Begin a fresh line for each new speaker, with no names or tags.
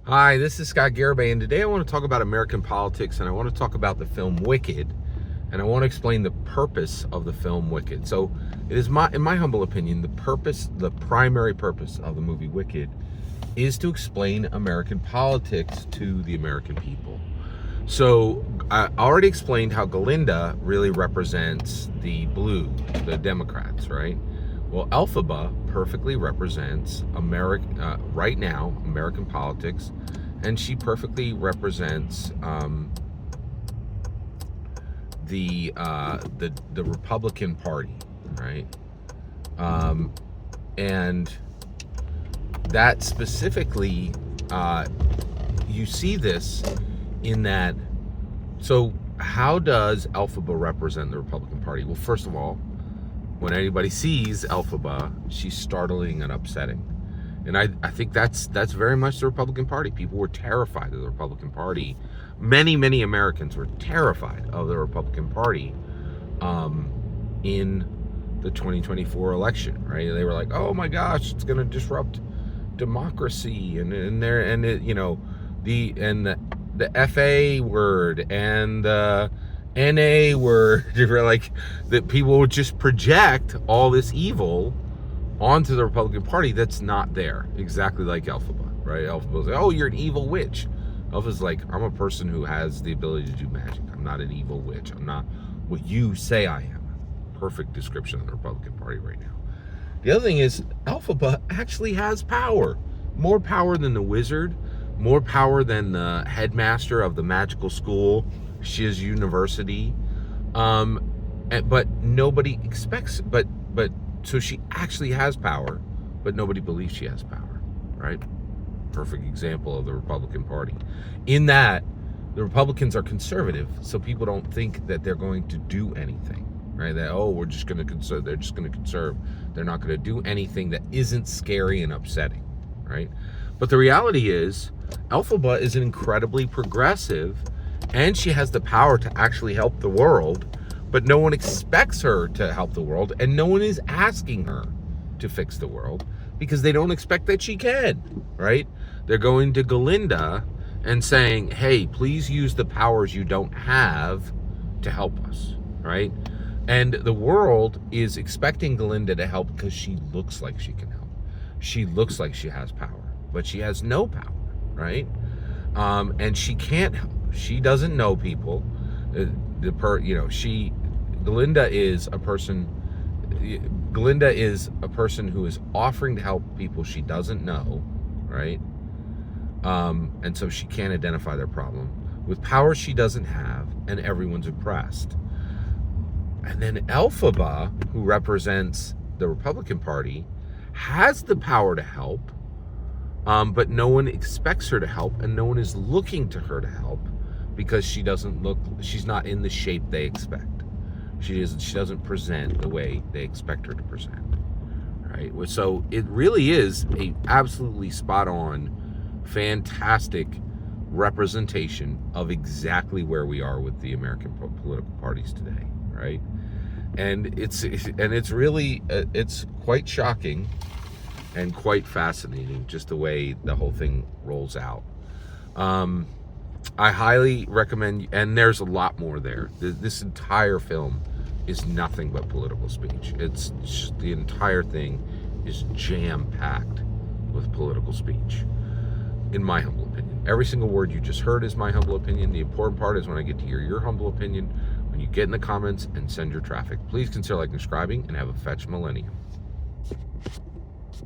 Hi, this is Scott Garibay, and today I want to talk about American politics, and I want to talk about the film Wicked, and I want to explain the purpose of the film Wicked. So, it is in my humble opinion, the primary purpose of the movie Wicked is to explain American politics to the American people. So, I already explained how Galinda really represents the blue, the Democrats, right? Well, Elphaba perfectly represents right now, American politics, and she perfectly represents the Republican Party, right? And that specifically, you see this in that. So, how does Elphaba represent the Republican Party? Well, first of all, when anybody sees Elphaba, she's startling and upsetting. And I think that's very much the Republican Party. People were terrified of the Republican Party. Many Americans were terrified of the Republican Party in the 2024 election, right? They were like, oh my gosh, it's going to disrupt democracy, the FA word and the NA word, like that people would just project all this evil onto the Republican Party that's not there. Exactly like Elphaba, right? Elphaba's like, oh, you're an evil witch. Elphaba's like, I'm a person who has the ability to do magic. I'm not an evil witch. I'm not what you say I am. Perfect description of the Republican Party right now. The other thing is, Elphaba actually has power. More power than the wizard, more power than the headmaster of the magical school, Shiz University. But nobody expects, so she actually has power, but nobody believes she has power, right? Perfect example of the Republican Party. In that, the Republicans are conservative, so people don't think that they're going to do anything, right? That, oh, we're just going to conserve. They're just going to conserve. They're not going to do anything that isn't scary and upsetting, right? But the reality is, Elphaba is an incredibly progressive, and she has the power to actually help the world, but no one expects her to help the world, and no one is asking her to fix the world because they don't expect that she can, right? They're going to Galinda and saying, hey, please use the powers you don't have to help us, right? And the world is expecting Galinda to help because she looks like she can help. She looks like she has power, but she has no power, right? And she can't help. She doesn't know people. Galinda is a person who is offering to help people she doesn't know, right? And so she can't identify their problem with power she doesn't have, and everyone's oppressed. And then Elphaba, who represents the Republican Party, has the power to help, but no one expects her to help, and no one is looking to her to help because she's not in the shape they expect. She doesn't present the way they expect her to present, right? So it really is a absolutely spot on, fantastic representation of exactly where we are with the American political parties today, right? And it's really it's quite shocking and quite fascinating just the way the whole thing rolls out. I highly recommend, and there's a lot more there. This entire film is nothing but political speech. It's just, the entire thing is jam-packed with political speech, in my humble opinion. Every single word you just heard is my humble opinion. The important part is when I get to hear your humble opinion, when you get in the comments and send your traffic. Please consider liking and subscribing, and have a fetch millennium.